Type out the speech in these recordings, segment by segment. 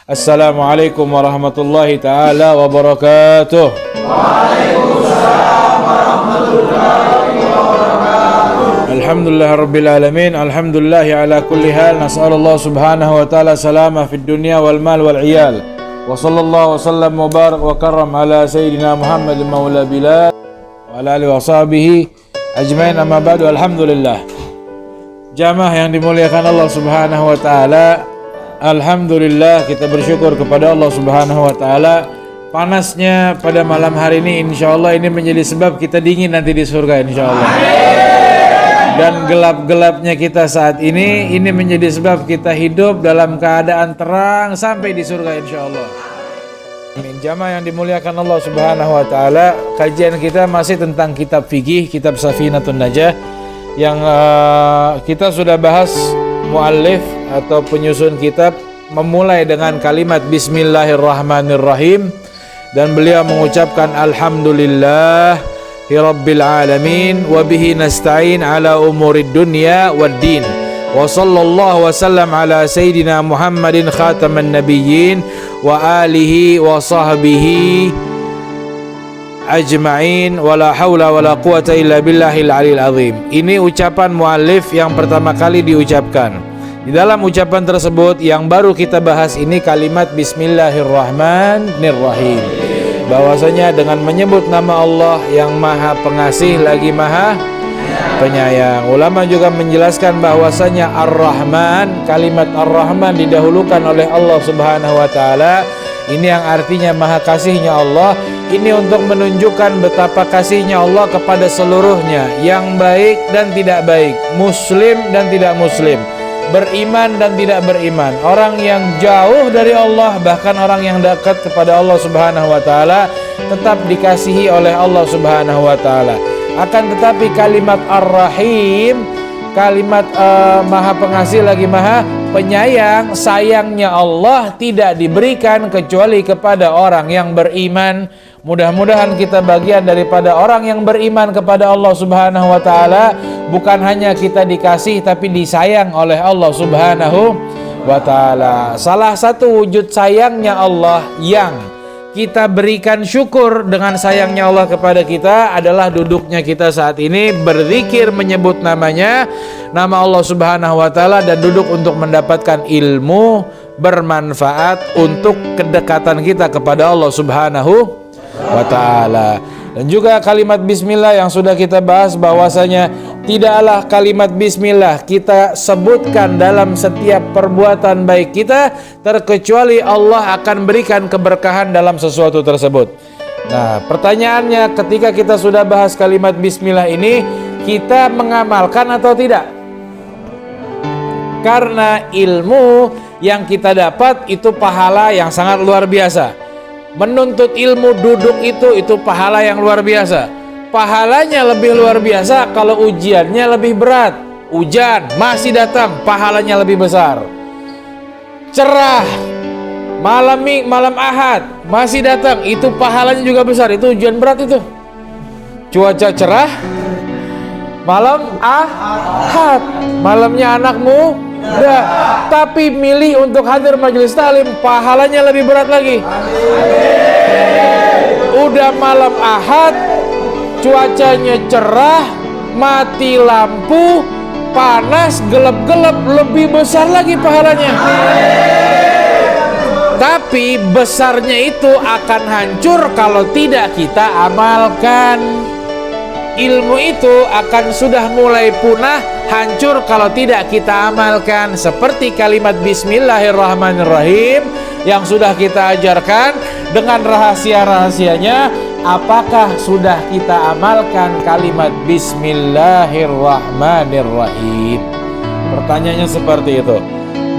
Assalamualaikum warahmatullahi ta'ala wabarakatuh. Waalaikumsalam warahmatullahi wabarakatuh. Alhamdulillah rabbil alamin. Alhamdulillahi ala kulli hal. Nas'alullah subhanahu wa ta'ala salama fid dunya wal mal wal iyal. Wa sallallahu wa sallam wa barak wa karram ala sayyidina Muhammad maula bilal wa ala alihi wa sahbihi ajmain, amma ba'du. Alhamdulillah, jamaah yang dimuliakan Allah subhanahu wa ta'ala, alhamdulillah kita bersyukur kepada Allah subhanahu wa ta'ala. Panasnya pada malam hari ini insyaallah ini menjadi sebab kita dingin nanti di surga insyaallah. Dan gelap-gelapnya kita saat ini menjadi sebab kita hidup dalam keadaan terang sampai di surga insyaallah. Amin. Jamaah yang dimuliakan Allah subhanahu wa ta'ala, kajian kita masih tentang kitab fikih, kitab Safinatun Najah, yang kita sudah bahas. Muallif atau penyusun kitab memulai dengan kalimat Bismillahirrahmanirrahim, dan beliau mengucapkan Alhamdulillah Rabbil alamin wa bihi nasta'in ala umurid dunya wad din wa sallallahu wa sallam ala sayyidina Muhammadin khataman nabiyyin wa alihi wa sahbihi ajma'in wa la hawla wa la quwata illa billahil aliyil azim. Ini ucapan muallif yang pertama kali diucapkan. Di dalam ucapan tersebut yang baru kita bahas ini kalimat Bismillahirrahmanirrahim, bahwasanya dengan menyebut nama Allah yang Maha Pengasih lagi Maha Penyayang. Ulama juga menjelaskan bahwasanya Ar-Rahman, kalimat Ar-Rahman didahulukan oleh Allah Subhanahu wa taala. Ini yang artinya maha kasihnya Allah. Ini untuk menunjukkan betapa kasihnya Allah kepada seluruhnya, yang baik dan tidak baik, muslim dan tidak muslim, beriman dan tidak beriman, orang yang jauh dari Allah, bahkan orang yang dekat kepada Allah Subhanahu wa taala, tetap dikasihi oleh Allah Subhanahu wa taala. Akan tetapi kalimat Ar-Rahim, kalimat maha pengasih lagi maha penyayang, sayangnya Allah tidak diberikan kecuali kepada orang yang beriman. Mudah-mudahan kita bagian daripada orang yang beriman kepada Allah Subhanahu wa taala. Bukan hanya kita dikasih tapi disayang oleh Allah Subhanahu wa taala. Salah satu wujud sayangnya Allah yang kita berikan syukur dengan sayangnya Allah kepada kita adalah duduknya kita saat ini berzikir menyebut namanya, nama Allah Subhanahu wa taala, dan duduk untuk mendapatkan ilmu bermanfaat untuk kedekatan kita kepada Allah Subhanahu wa ta'ala. Dan juga kalimat bismillah yang sudah kita bahas, bahwasanya tidaklah kalimat bismillah kita sebutkan dalam setiap perbuatan baik kita terkecuali Allah akan berikan keberkahan dalam sesuatu tersebut. Nah, pertanyaannya, ketika kita sudah bahas kalimat bismillah ini, kita mengamalkan atau tidak? Karena ilmu yang kita dapat itu pahala yang sangat luar biasa. Menuntut ilmu, duduk itu pahala yang luar biasa. Pahalanya lebih luar biasa kalau ujiannya lebih berat. Hujan masih datang, pahalanya lebih besar. Cerah malam Ahad masih datang, itu pahalanya juga besar. Itu ujian berat itu. Cuaca cerah malam Ahad, malamnya anakmu udah, tapi milih untuk hadir majelis taklim, pahalanya lebih berat lagi. Udah malam Ahad, cuacanya cerah, mati lampu, panas, gelap-gelap, lebih besar lagi pahalanya. Tapi besarnya itu akan hancur kalau tidak kita amalkan. Ilmu itu akan sudah mulai punah, hancur kalau tidak kita amalkan. Seperti kalimat Bismillahirrahmanirrahim yang sudah kita ajarkan dengan rahasia-rahasianya. Apakah sudah kita amalkan kalimat Bismillahirrahmanirrahim? Pertanyaannya seperti itu.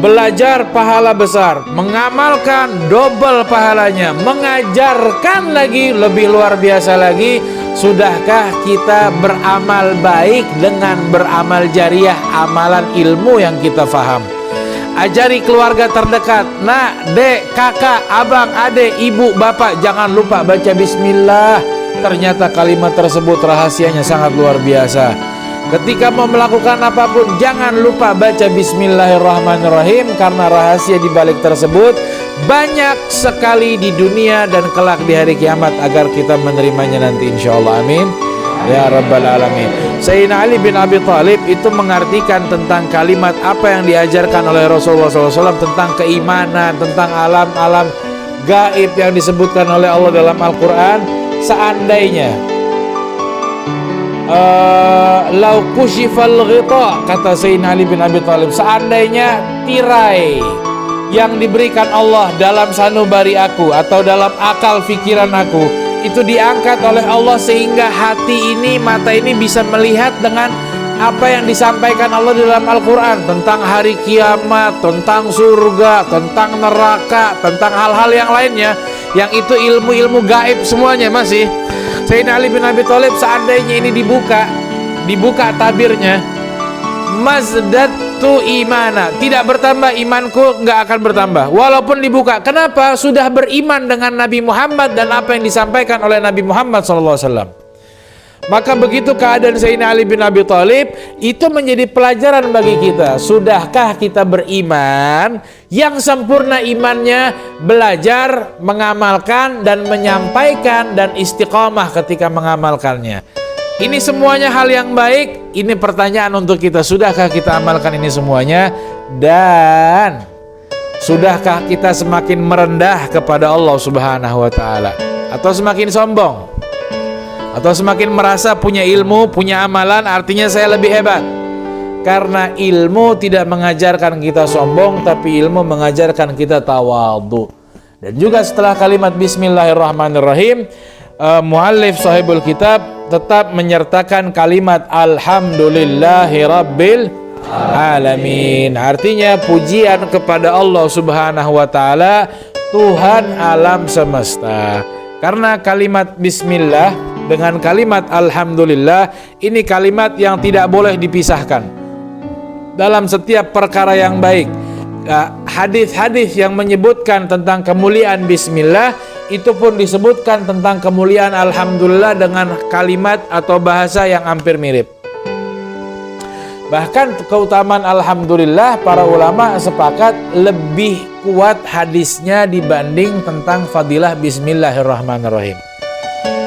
Belajar pahala besar, mengamalkan double pahalanya, mengajarkan lagi lebih luar biasa lagi. Sudahkah kita beramal baik dengan beramal jariah, amalan ilmu yang kita faham? Ajari keluarga terdekat, nak, dek, kakak, abang, adek, ibu, bapak, jangan lupa baca bismillah. Ternyata kalimat tersebut rahasianya sangat luar biasa. Ketika mau melakukan apapun, jangan lupa baca bismillahirrahmanirrahim, karena rahasia di balik tersebut banyak sekali di dunia dan kelak di hari kiamat agar kita menerimanya nanti insyaallah. Amin ya rabbal alamin. Sayyidina Ali bin Abi Thalib itu mengartikan tentang kalimat apa yang diajarkan oleh Rasulullah SAW tentang keimanan, tentang alam-alam gaib yang disebutkan oleh Allah dalam Al-Quran. Seandainya lau kushifal ghita, kata Sayyidina Ali bin Abi Thalib, seandainya tirai yang diberikan Allah dalam sanubari aku atau dalam akal pikiran aku itu diangkat oleh Allah sehingga hati ini, mata ini bisa melihat dengan apa yang disampaikan Allah di dalam Al-Quran tentang hari kiamat, tentang surga, tentang neraka, tentang hal-hal yang lainnya, yang itu ilmu-ilmu gaib semuanya masih. Sayyidina Ali bin Abi Thalib, seandainya ini dibuka tabirnya, mazdadtu imana, tidak bertambah imanku, nggak akan bertambah walaupun dibuka. Kenapa? Sudah beriman dengan Nabi Muhammad dan apa yang disampaikan oleh Nabi Muhammad SAW. Maka begitu keadaan Sayyidina Ali bin Abi Thalib, itu menjadi pelajaran bagi kita. Sudahkah kita beriman yang sempurna imannya, belajar, mengamalkan dan menyampaikan dan istiqamah ketika mengamalkannya. Ini semuanya hal yang baik. Ini pertanyaan untuk kita. Sudahkah kita amalkan ini semuanya? Dan sudahkah kita semakin merendah kepada Allah Subhanahu wa taala, atau semakin sombong, atau semakin merasa punya ilmu, punya amalan, artinya saya lebih hebat? Karena ilmu tidak mengajarkan kita sombong, tapi ilmu mengajarkan kita tawadhu. Dan juga setelah kalimat Bismillahirrahmanirrahim, muallif sahibul kitab tetap menyertakan kalimat Alhamdulillahi Rabbil Alamin. Artinya pujian kepada Allah Subhanahu wa taala, Tuhan alam semesta. Karena kalimat Bismillah dengan kalimat Alhamdulillah ini kalimat yang tidak boleh dipisahkan dalam setiap perkara yang baik. Hadis-hadis yang menyebutkan tentang kemuliaan Bismillah itu pun disebutkan tentang kemuliaan Alhamdulillah dengan kalimat atau bahasa yang hampir mirip. Bahkan keutamaan Alhamdulillah para ulama sepakat lebih kuat hadisnya dibanding tentang fadilah Bismillahirrahmanirrahim.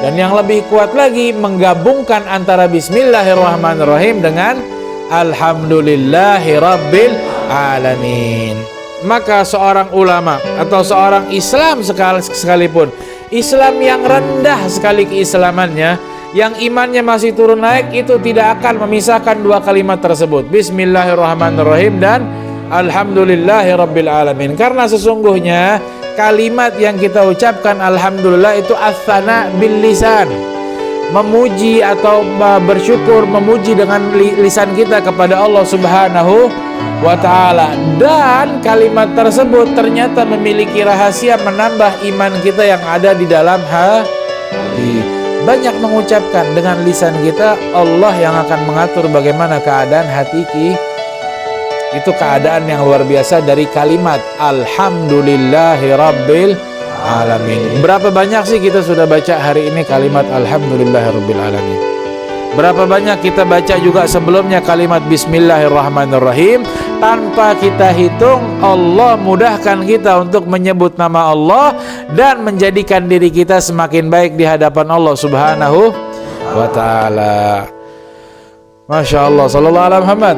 Dan yang lebih kuat lagi menggabungkan antara Bismillahirrahmanirrahim dengan Alhamdulillahi Rabbil Alamin. Maka seorang ulama atau seorang Islam sekalipun, Islam yang rendah sekali keislamannya, yang imannya masih turun naik, itu tidak akan memisahkan dua kalimat tersebut, Bismillahirrahmanirrahim dan Alhamdulillahi Rabbil Alamin. Karena sesungguhnya kalimat yang kita ucapkan Alhamdulillah itu as-sana bil lisan, memuji atau bersyukur, memuji dengan lisan kita kepada Allah Subhanahu wa ta'ala. Dan kalimat tersebut ternyata memiliki rahasia menambah iman kita yang ada di dalam hati. Banyak mengucapkan dengan lisan kita, Allah yang akan mengatur bagaimana keadaan hati kita. Itu keadaan yang luar biasa dari kalimat Alhamdulillahi Rabbil Alamin. Berapa banyak sih kita sudah baca hari ini kalimat Alhamdulillahi Rabbil Alamin? Berapa banyak kita baca juga sebelumnya kalimat Bismillahirrahmanirrahim? Tanpa kita hitung, Allah mudahkan kita untuk menyebut nama Allah dan menjadikan diri kita semakin baik di hadapan Allah Subhanahu wa ta'ala. Masya Allah, sallallahu alaihi Muhammad.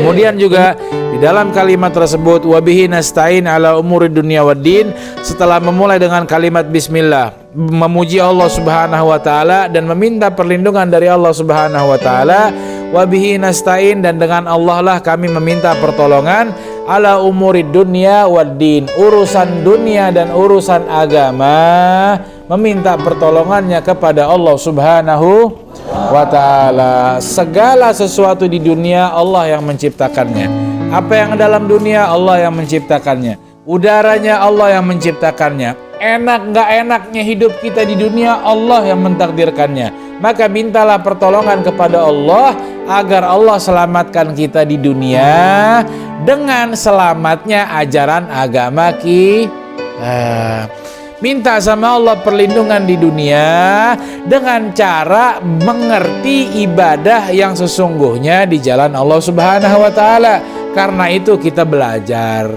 Kemudian juga di dalam kalimat tersebut wabihi nasta'in ala umuri dunia waddin, setelah memulai dengan kalimat bismillah, memuji Allah Subhanahu wa taala dan meminta perlindungan dari Allah Subhanahu wa taala, wabihi nasta'in, dan dengan Allah lah kami meminta pertolongan, ala umuri dunia waddin, urusan dunia dan urusan agama, meminta pertolongannya kepada Allah Subhanahu wa ta'ala. Segala sesuatu di dunia Allah yang menciptakannya. Apa yang dalam dunia Allah yang menciptakannya. Udaranya Allah yang menciptakannya. Enak gak enaknya hidup kita di dunia Allah yang mentakdirkannya. Maka mintalah pertolongan kepada Allah agar Allah selamatkan kita di dunia dengan selamatnya ajaran agama kita. Minta sama Allah perlindungan di dunia dengan cara mengerti ibadah yang sesungguhnya di jalan Allah Subhanahu wa ta'ala. Karena itu kita belajar.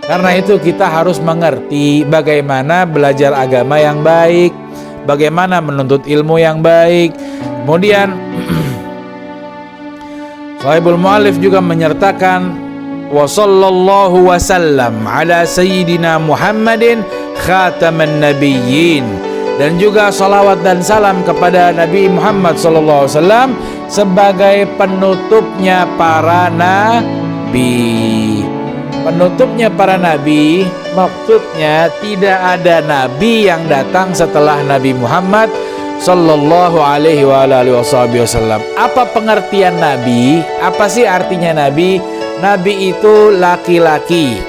Karena itu kita harus mengerti bagaimana belajar agama yang baik, bagaimana menuntut ilmu yang baik. Kemudian Sahibul Mu'allif juga menyertakan wa sallallahu wasallam ala sayyidina Muhammadin khataman nabiyyin, dan juga salawat dan salam kepada Nabi Muhammad sallallahu alaihi wasallam sebagai penutupnya para nabi. Penutupnya para nabi, maksudnya tidak ada nabi yang datang setelah Nabi Muhammad sallallahu alaihi wasallam. Apa pengertian nabi? Apa sih artinya nabi? Nabi itu laki-laki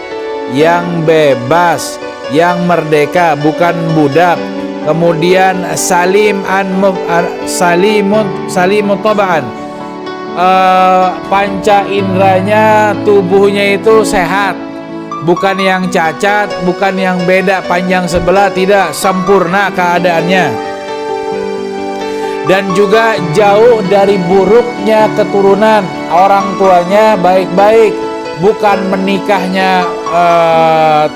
yang bebas, yang merdeka, bukan budak. Kemudian salimun tabaan, panca indranya, tubuhnya itu sehat, bukan yang cacat, bukan yang beda panjang sebelah, tidak, sempurna keadaannya. Dan juga jauh dari buruknya keturunan, orang tuanya baik-baik, bukan menikahnya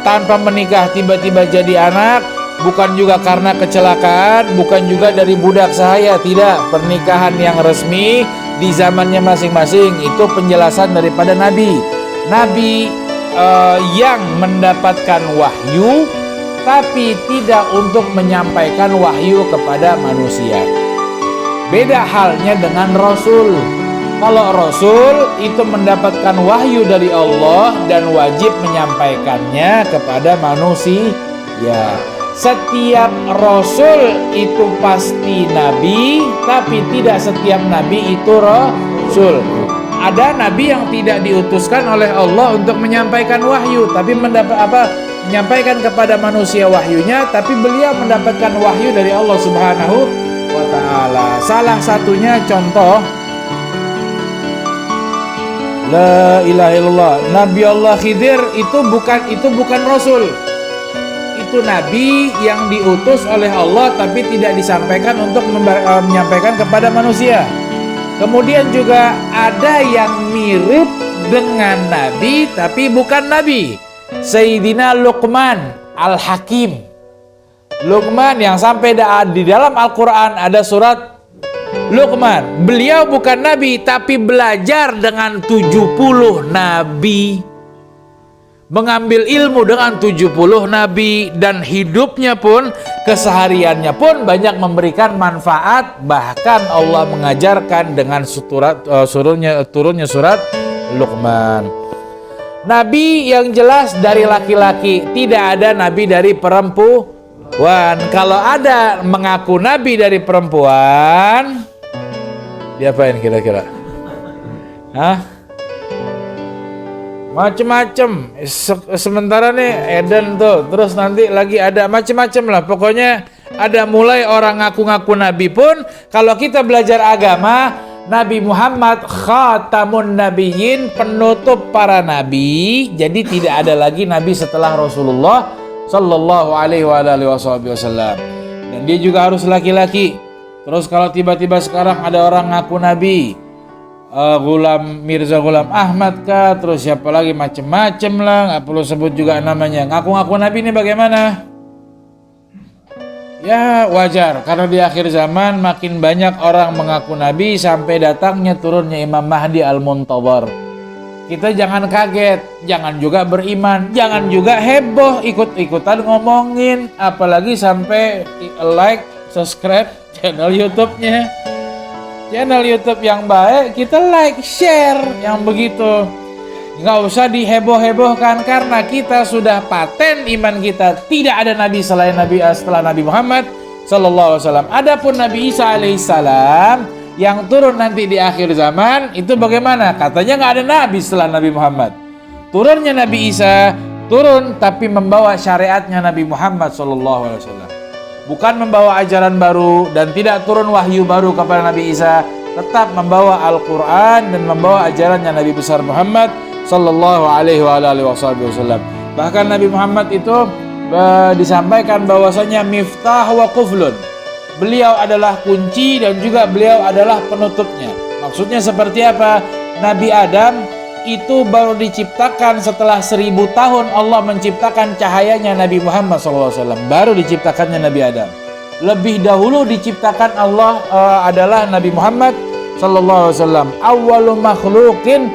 tanpa menikah tiba-tiba jadi anak, bukan juga karena kecelakaan, bukan juga dari budak sahaya, tidak, pernikahan yang resmi di zamannya masing-masing. Itu penjelasan daripada Nabi. Nabi yang mendapatkan wahyu, tapi tidak untuk menyampaikan wahyu kepada manusia. Beda halnya dengan Rasul. Kalau Rasul itu mendapatkan wahyu dari Allah dan wajib menyampaikannya kepada manusia. Setiap Rasul itu pasti Nabi, tapi tidak setiap Nabi itu Rasul. Ada Nabi yang tidak diutuskan oleh Allah untuk menyampaikan wahyu, tapi menyampaikan kepada manusia wahyunya, tapi beliau mendapatkan wahyu dari Allah Subhanahu wa ta'ala. Salah satunya contoh la ilaha illallah, Nabi Allah Khidir itu bukan Rasul. Itu Nabi yang diutus oleh Allah tapi tidak disampaikan untuk menyampaikan kepada manusia. Kemudian juga ada yang mirip dengan Nabi tapi bukan Nabi. Sayyidina Luqman Al-Hakim. Luqman yang sampai di dalam Al-Quran ada surat Luqman. Beliau bukan Nabi tapi belajar dengan 70 Nabi. Mengambil ilmu dengan 70 Nabi, dan hidupnya pun, kesehariannya pun banyak memberikan manfaat. Bahkan Allah mengajarkan dengan turunnya surat Luqman. Nabi yang jelas dari laki-laki, tidak ada nabi dari perempuan. Kalau ada mengaku nabi dari perempuan, diapain kira-kira? Hah? Macem-macem. Sementara nih Eden tuh, terus nanti lagi ada macem-macem lah. Pokoknya ada mulai orang ngaku-ngaku nabi pun. Kalau kita belajar agama, Nabi Muhammad khatamun nabiyyin, penutup para nabi. Jadi tidak ada lagi nabi setelah Rasulullah sallallahu alaihi wasallam. Dan dia juga harus laki-laki. Terus kalau tiba-tiba sekarang ada orang ngaku nabi, Mirza Ghulam Ahmad kah, terus siapa lagi, macem-macem lah, nggak perlu sebut juga namanya. Ngaku-ngaku nabi ini bagaimana? Ya wajar, karena di akhir zaman makin banyak orang mengaku nabi sampai datangnya turunnya Imam Mahdi Al-Muntadhar. Kita jangan kaget, jangan juga beriman, jangan juga heboh ikut-ikutan ngomongin, apalagi sampai like, subscribe channel YouTube-nya. Channel YouTube yang baik kita like, share, yang begitu. Nggak usah diheboh-hebohkan, karena kita sudah paten iman kita tidak ada nabi selain setelah Nabi Muhammad sallallahu alaihi wasallam. Adapun Nabi Isa alaihissalam yang turun nanti di akhir zaman itu bagaimana? Katanya nggak ada nabi setelah Nabi Muhammad. Turunnya Nabi Isa turun tapi membawa syariatnya Nabi Muhammad sallallahu alaihi wasallam. Bukan membawa ajaran baru, dan tidak turun wahyu baru kepada Nabi Isa, tetap membawa Al-Quran dan membawa ajarannya Nabi besar Muhammad sallallahu alaihi wasallam. Bahkan Nabi Muhammad itu disampaikan bahwasanya miftah wa quflun. Beliau adalah kunci dan juga beliau adalah penutupnya. Maksudnya seperti apa? Nabi Adam itu baru diciptakan setelah 1000 tahun Allah menciptakan cahayanya Nabi Muhammad SAW. Baru diciptakannya Nabi Adam. Lebih dahulu diciptakan Allah adalah Nabi Muhammad SAW. Awwalu makhlukin,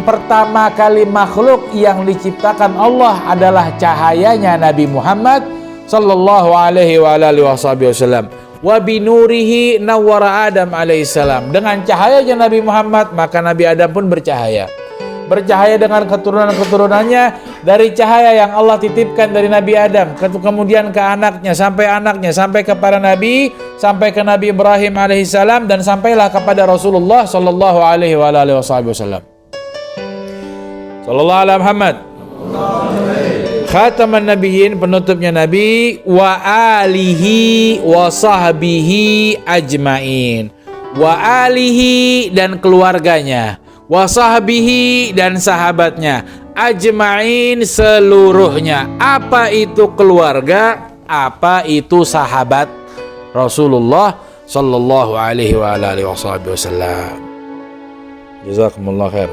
pertama kali makhluk yang diciptakan Allah adalah cahayanya Nabi Muhammad sallallahu alaihi wasallam. Wa binurihi nawwara Adam alaihissalam. Dengan cahayanya Nabi Muhammad maka Nabi Adam pun bercahaya. Bercahaya dengan keturunan-keturunannya dari cahaya yang Allah titipkan dari Nabi Adam, kemudian ke anaknya, sampai kepada Nabi, sampai ke Nabi Ibrahim alaihissalam, dan sampailah kepada Rasulullah sallallahu alaihi wasallam. Sallallahu alaihi Muhammad. Khataman nabiyyin, penutupnya Nabi, wa alihi wa sahbihi ajmain. Wa alihi, dan keluarganya, wa sahbihi, dan sahabatnya, ajmain, seluruhnya. Apa itu keluarga? Apa itu sahabat Rasulullah sallallahu alaihi wasallam? Jazakumullah khair.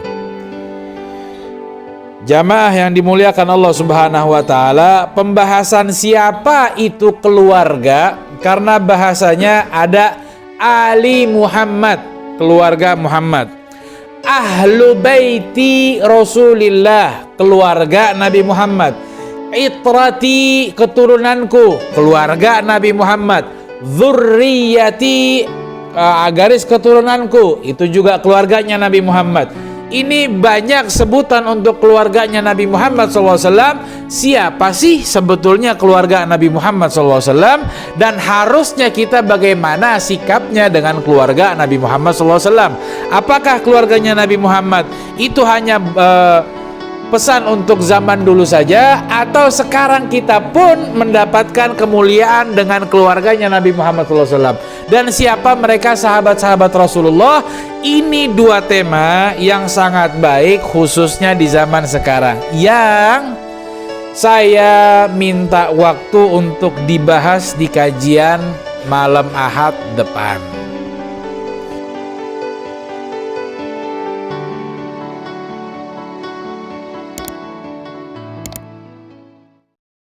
Jamaah yang dimuliakan Allah Subhanahu wa taala, pembahasan siapa itu keluarga, karena bahasanya ada Ali Muhammad, keluarga Muhammad. Ahlu baiti Rasulillah, keluarga Nabi Muhammad. Itrati, keturunanku, keluarga Nabi Muhammad. Dzurriyyati, garis keturunanku, itu juga keluarganya Nabi Muhammad. Ini banyak sebutan untuk keluarganya Nabi Muhammad SAW. Siapa sih sebetulnya keluarga Nabi Muhammad SAW? Dan harusnya kita bagaimana sikapnya dengan keluarga Nabi Muhammad SAW? Apakah keluarganya Nabi Muhammad itu hanya pesan untuk zaman dulu saja, atau sekarang kita pun mendapatkan kemuliaan dengan keluarganya Nabi Muhammad SAW? Dan siapa mereka sahabat-sahabat Rasulullah? Ini dua tema yang sangat baik khususnya di zaman sekarang, yang saya minta waktu untuk dibahas di kajian malam Ahad depan.